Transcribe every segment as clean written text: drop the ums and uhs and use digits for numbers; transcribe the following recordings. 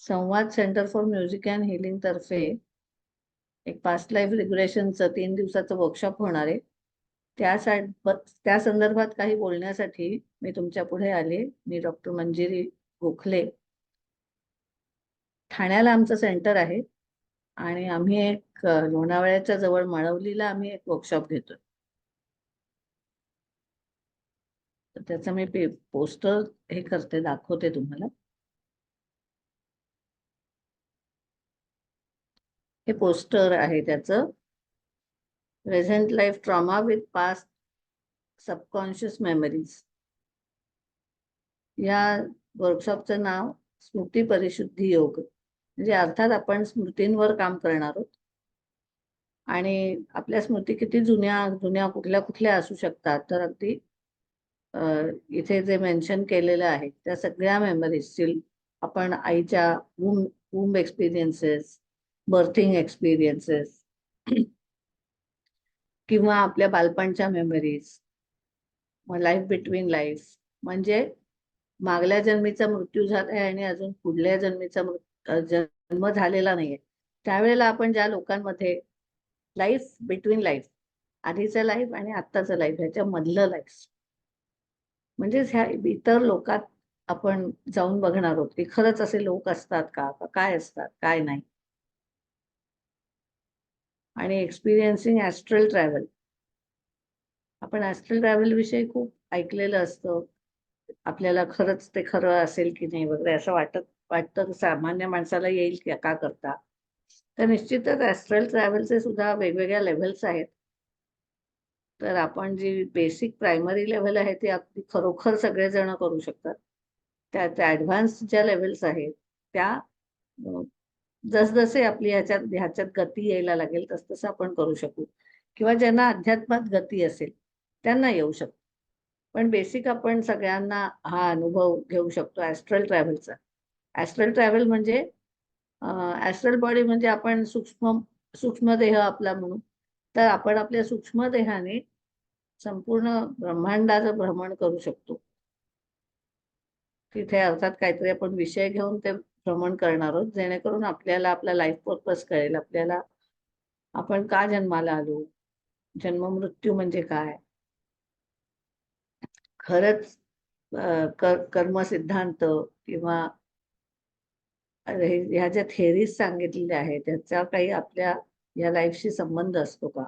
संवाद centre for music and healing तर्फे एक पास्ट लाईफ रिग्रेशनचं 3 दिवसाचं वर्कशॉप होणार आहे. त्या संदर्भात काही बोलण्यासाठी मी तुमच्या पुढे आले. मी डॉक्टर मंजिरी गोखले. ठाण्याला आमचं सेंटर आहे आणि आम्ही एक लोणावळ्याच्या जवळ मळवलीला आम्ही एक वर्कशॉप घेतोय. तर त्याचं मी पोस्टर हे करते, दाखवते तुम्हाला. हे पोस्टर आहे त्याचं, present life trauma with past subconscious memories. या वर्कशॉपचं नाव स्मृती परिशुद्धी योग, म्हणजे अर्थात आपण स्मृतींवर काम करणार आहोत. आणि आपल्या स्मृती किती जुन्या जुन्या कुठल्या कुठल्या असू शकतात, तर अगदी इथे जे मेन्शन केलेलं आहे त्या सगळ्या मेमरीजची आपण आईच्या वूम्ब एक्सपिरियन्सेस, बर्थिंग एक्सपिरियन्सेस किंवा आपल्या बालपणच्या मेमरीज, लाईफ बिटवीन लाईफ, म्हणजे मागल्या जन्मीचा मृत्यू झालाय आणि अजून पुढल्या जन्मीचा जन्म झालेला नाहीये, त्यावेळेला आपण ज्या लोकांमध्ये लाईफ बिटवीन लाईफ, आधीचं लाईफ आणि आत्ताचं लाईफ, ह्याच्या मधलं लाईफ, म्हणजेच ह्या इतर लोकात आपण जाऊन बघणार आहोत की खरंच असे लोक असतात का, काय असतात काय नाही. आणि एक्सपिरियन्सिंग ॲस्ट्रल ट्रॅव्हल. आपण ॲस्ट्रल ट्रॅव्हल विषयी खूप ऐकलेलं असतं. आपल्याला खरंच ते खरं असेल की नाही वगैरे असं वाटतं सामान्य माणसाला येईल का करता. तर निश्चितच ॲस्ट्रल ट्रॅव्हलचे सुद्धा वेगवेगळ्या लेव्हल्स आहेत. तर आपण जी बेसिक प्रायमरी लेव्हल आहे ती अगदी खरोखर सगळेजण करू शकतात. त्यात ॲडव्हान्स ज्या लेव्हल्स आहेत त्या जसजसे आपली ह्याच्यात गती यायला लागेल तसतसं आपण करू शकू, किंवा ज्यांना अध्यात्मात गती असेल त्यांना येऊ शकतो. पण बेसिक आपण सगळ्यांना हा अनुभव घेऊ शकतो ॲस्ट्रल ट्रॅव्हलचा. ॲस्ट्रल ट्रॅव्हल म्हणजे ॲस्ट्रल बॉडी म्हणजे आपण सूक्ष्म देह आपला म्हणून, तर आपण आपल्या सूक्ष्म देहाने संपूर्ण ब्रह्मांडाचं भ्रमण करू शकतो. तिथे अर्थात काहीतरी आपण विषय घेऊन ते भ्रमण करणार आहोत, जेणेकरून आपल्याला आपला लाईफ पर्पज कळेल, आपल्याला आपण का जन्माला आलो, जन्म मृत्यू म्हणजे काय, खरंच कर्म सिद्धांत किंवा ह्या ज्या थेरीज सांगितलेल्या आहेत त्याचा काही आपल्या या लाईफशी संबंध असतो का.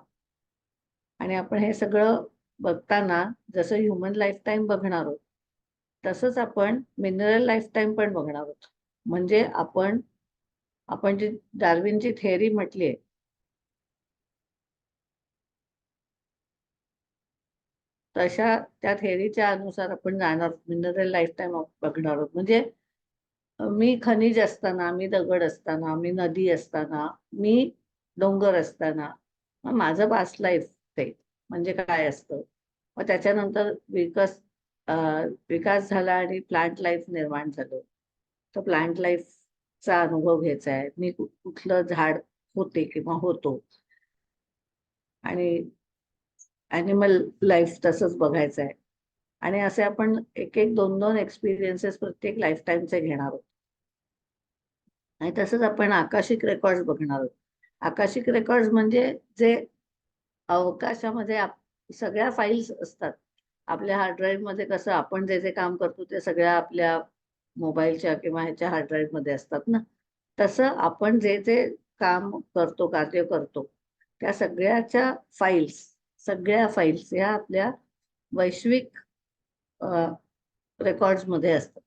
आणि आपण हे सगळं बघताना जसं ह्युमन लाईफ टाईम बघणार आहोत तसंच आपण मिनरल लाईफ टाईम पण बघणार आहोत. म्हणजे आपण जी डार्विनची थेअरी म्हटली आहे तशा त्या थेअरीच्या अनुसार आपण जाणार, मिनरल लाईफ टाईम बघणार आहोत. म्हणजे मी खनिज असताना, मी दगड असताना, मी नदी असताना, मी डोंगर असताना, मग माझं पास्ट लाईफ ते म्हणजे काय असतं. मग त्याच्यानंतर विकास झाला आणि प्लांट लाईफ निर्माण झालं, तर प्लांट लाईफचा अनुभव घ्यायचा आहे. मी कुठलं झाड होते किंवा होतो. आणि ॲनिमल लाईफ तसंच बघायचं आहे. आणि असे आपण एक एक दोन दोन एक्सपिरियन्सेस प्रत्येक लाईफ टाईमचे घेणार आहोत. आणि तसंच आपण आकाशिक रेकॉर्ड्स बघणार आहोत. आकाशिक रेकॉर्ड्स म्हणजे जे अवकाशामध्ये सगळ्या फाईल्स असतात. आपल्या हार्ड ड्राईव्ह मध्ये कसं आपण जे जे काम करतो ते सगळ्या आपल्या मोबाईलच्या किंवा ह्याच्या हार्ड ड्राईव्ह मध्ये असतात ना, तसं आपण जे जे काम करतो, कार्य करतो, त्या सगळ्या फाईल्स या आपल्या वैश्विक रेकॉर्ड्स मध्ये असतात.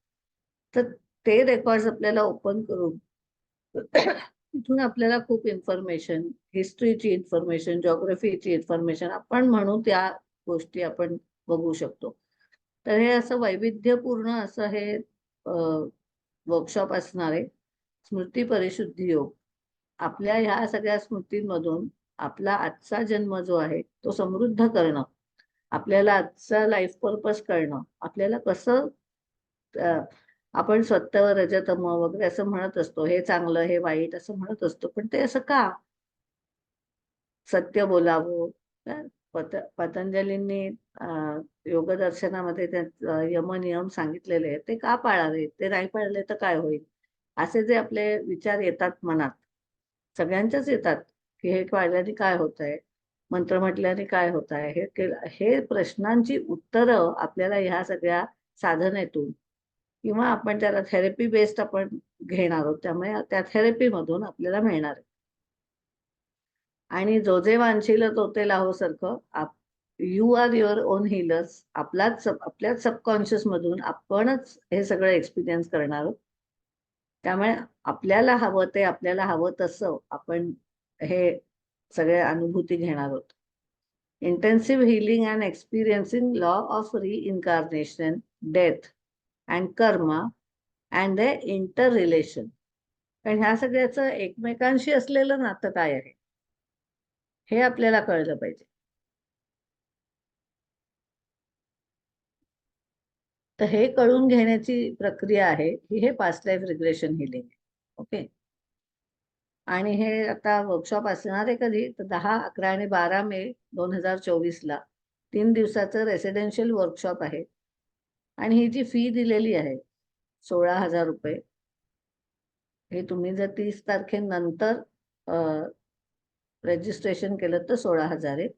तर ते रेकॉर्ड्स आपल्याला ओपन करून तिथून आपल्याला खूप इन्फॉर्मेशन, हिस्ट्रीची इन्फॉर्मेशन, जॉग्रफीची इन्फॉर्मेशन आपण म्हणू त्या गोष्टी आपण बघू शकतो. तर हे असं वैविध्यपूर्ण असं हे वर्कशॉप असणार आहे. स्मृती परिशुद्धी योग. आपल्या ह्या सगळ्या स्मृतींमधून आपला आजचा जन्म जो आहे तो समृद्ध करणं, आपल्याला आजचा लाईफ पर्पज कळणं, आपल्याला कसं आपण सत्व रजतम वगैरे असं म्हणत असतो, हे चांगलं हे वाईट असं म्हणत असतो, पण ते असं का. सत्य बोलावं. पतंजलींनी योगदर्शनामध्ये यम नियम सांगितलेले आहेत, ते का पाळावे, ते नाही पाळले तर काय होईल. असे जे आपले विचार येतात मनात, सगळ्यांच्याच येतात, की हे वाढल्याने काय होत आहे, मंत्र म्हटल्याने काय होत आहे, हे प्रश्नांची उत्तरं आपल्याला ह्या सगळ्या साधनेतून किंवा आपण त्याला थेरपी बेस्ड आपण घेणार आहोत, त्यामुळे त्या थेरपीमधून आपल्याला मिळणार आहे. आणि जो जे वांछील तो ते लाहो सारखं you are your own healers. आपल्याच सबकॉन्शियस मधून आपणच हे सगळं एक्सपिरियन्स करणार आहोत. त्यामुळे आपल्याला हवं तसं आपण हे सगळे अनुभूती घेणार आहोत. Intensive healing and experiencing law of reincarnation, death and karma and the interrelation. कारण ह्या सगळ्याचं एकमेकांशी असलेलं नातं काय आहे हे आपल्याला कळलं पाहिजे. तर हे कळून घेण्याची प्रक्रिया आहे हे past life regression healing. Okay. आणि हे आता वर्कशॉप असणार आहे कधी, तर 10, 11 आणि 12 मे 2024ला 3 दिवसाचं रेसिडेन्शियल वर्कशॉप आहे. आणि ही जी फी दिलेली आहे 16,000 रुपये, हे तुम्ही जर 30 तारखेनंतर रजिस्ट्रेशन केलं तर 16,000 आहे.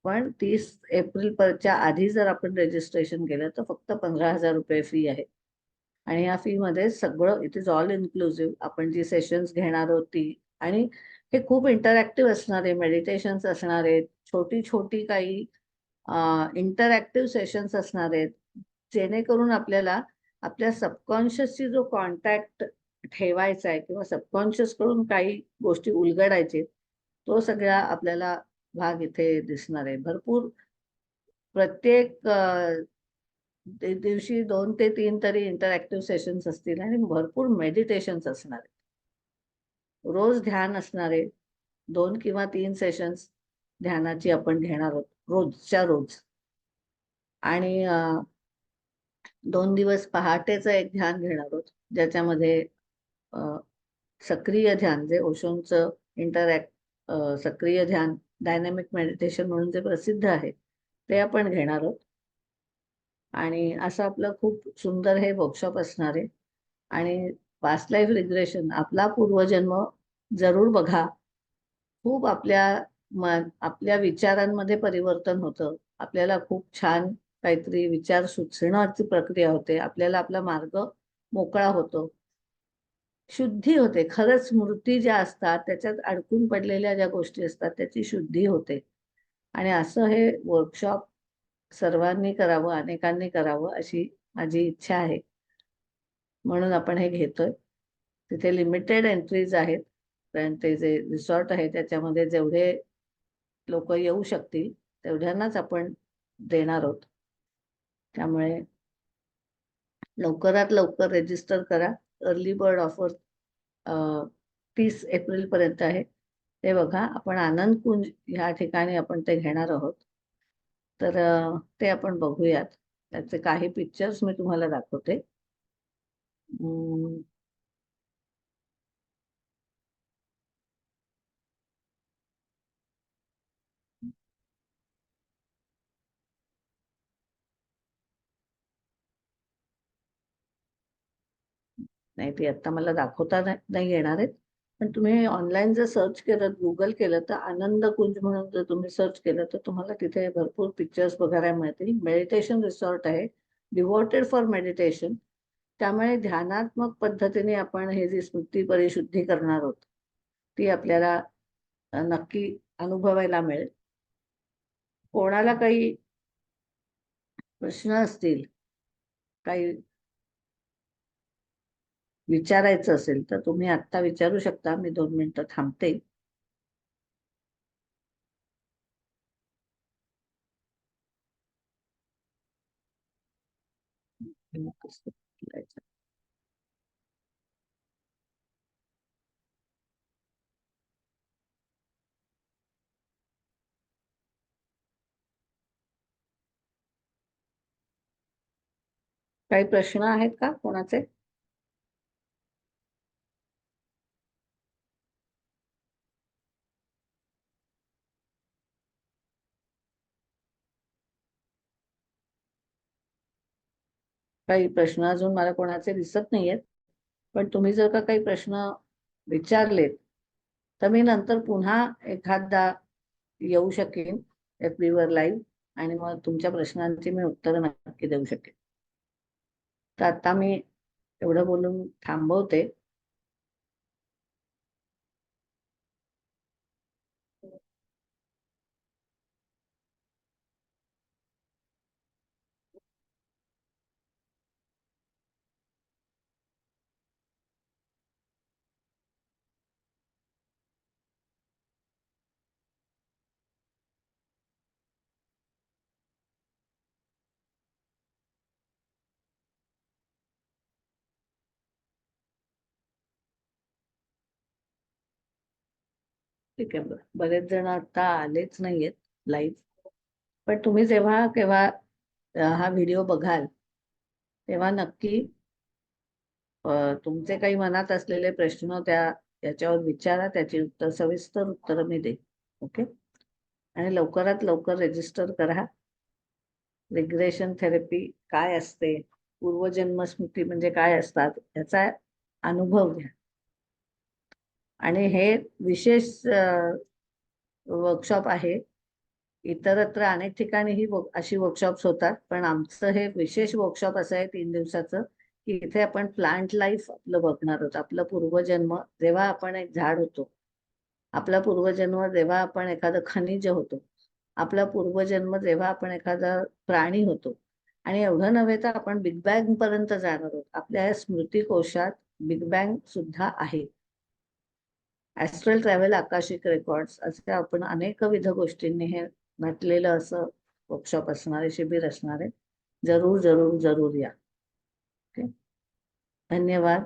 पण 30 एप्रिलच्या आधी जर आपण रजिस्ट्रेशन केलं तर फक्त 15,000 रुपये फी आहे. आणि या फी मध्ये सगळं, इट इज ऑल इन्क्लुसिव्ह, आपण जी सेशन्स घेणार आहोत ती. आणि हे खूप इंटरॅक्टिव्ह असणार आहे, मेडिटेशन्स असणार आहेत, छोटी छोटी काही इंटरॅक्टिव्ह सेशन्स असणार आहेत, जेणेकरून आपल्याला आपल्या सबकॉन्शियसची जो कॉन्टॅक्ट ठेवायचा आहे किंवा सबकॉन्शियस कडून काही गोष्टी उलगडायचे, तो सगळा आपल्याला भाग इथे दिसणार आहे. भरपूर प्रत्येक दिवशी 2 ते 3 तरी इंटरॅक्टिव्ह सेशन्स असतील आणि भरपूर मेडिटेशन्स असणार आहेत. रोज ध्यान असणार आहे. 2 किंवा 3 सेशन्स ध्यानाची आपण घेणार आहोत रोजच्या रोज. आणि 2 दिवस पहाटेचं एक ध्यान घेणार आहोत, ज्याच्यामध्ये सक्रिय ध्यान, जे ओशोंचं सक्रिय ध्यान, डायनॅमिक मेडिटेशन म्हणून जे प्रसिद्ध आहे, ते आपण घेणार आहोत. आणि असं आपलं खूप सुंदर हे वर्कशॉप असणार आहे. आणि पास्ट लाईफ रिग्रेशन, आपला पूर्वजन्म जरूर बघा. खूप आपल्या विचारांमध्ये परिवर्तन होतं. आपल्याला खूप छान काहीतरी विचार सुचण्याची प्रक्रिया होते. आपल्याला आपला मार्ग मोकळा होतो, शुद्धी होते. खरंच स्मृती ज्या असतात त्याच्यात अडकून पडलेल्या ज्या गोष्टी असतात त्याची शुद्धी होते. आणि असं हे वर्कशॉप सर्वांनी करावं, अनेकांनी करावं अशी माझी इच्छा आहे. म्हणून आपण हे घेतोय. तिथे लिमिटेड एंट्रीज आहेत, कारण ते जे रिसॉर्ट आहे त्याच्यामध्ये जेवढे लोक येऊ शकतील तेवढ्यांनाच आपण देणार आहोत. त्यामुळे लवकरात लवकर रजिस्टर करा. अर्ली बर्ड ऑफर 30 एप्रिल पर्यंत आहे. ते बघा. आपण आनंद कुंज ह्या ठिकाणी आपण ते घेणार आहोत. तर ते आपण बघूयात. त्याचे काही पिक्चर्स मी तुम्हाला दाखवते. नाही, ते आता मला दाखवता नाही येणार आहेत. पण तुम्ही ऑनलाईन जर सर्च केलं, गुगल केलं, तर आनंद कुंज म्हणून जर तुम्ही सर्च केलं तर तुम्हाला तिथे भरपूर पिक्चर्स बघायला मिळतील. मेडिटेशन रिसॉर्ट आहे, डिवोटेड फॉर मेडिटेशन. त्यामुळे ध्यानात्मक पद्धतीने आपण हे जी स्मृती परिशुद्धी करणार आहोत ती आपल्याला नक्की अनुभवायला मिळेल. कोणाला काही प्रश्न असतील, काही विचारायचं असेल तर तुम्ही आत्ता विचारू शकता. मी 2 मिनिटं थांबते. काही प्रश्न आहेत का कोणाचे? काही प्रश्न अजून मला कोणाचे दिसत नाहीयेत. पण तुम्ही जर का काही प्रश्न विचारलेत तर मी नंतर पुन्हा एखादा येऊ शकेन FB वर लाईव्ह, आणि मग तुमच्या प्रश्नांची मी उत्तरं नक्की देऊ शकेन. तर आता मी एवढं बोलून थांबवते. ठीक आहे, बरेच जण आता आलेच नाहीयेत लाईव्ह. पण तुम्ही जेव्हा केव्हा हा व्हिडिओ बघाल तेव्हा नक्की तुमचे काही मनात असलेले प्रश्न याच्यावर विचारा, त्याची सविस्तर उत्तर मी देईन. ओके. आणि लवकरात लवकर रेजिस्टर करा. रिग्रेशन थेरपी काय असते, पूर्वजन्म स्मृती म्हणजे काय असतात, याचा अनुभव घ्या. आणि हे विशेष वर्कशॉप आहे. इतरत्र अनेक ठिकाणी ही अशी वर्कशॉप्स होतात, पण आमचं हे विशेष वर्कशॉप असं आहे 3 दिवसाचं, की इथे आपण प्लांट लाईफ आपलं बघणार आहोत. आपलं पूर्वजन्म जेव्हा आपण एक झाड होतो, आपला पूर्वजन्म जेव्हा आपण एखादं खनिज होतो, आपला पूर्वजन्म जेव्हा आपण एखादा प्राणी होतो, आणि एवढं नव्हे तर आपण बिग बँग पर्यंत जाणार आहोत. आपल्या या स्मृती कोशात बिग बँग सुद्धा आहे. ऍस्ट्रल ट्रॅव्हल, आकाशिक रेकॉर्ड्स, असे आपण अनेकविध गोष्टींनी हे नटलेलं असं वर्कशॉप असणार आहे, शिबिर असणार आहे. जरूर जरूर जरूर या. ओके. धन्यवाद.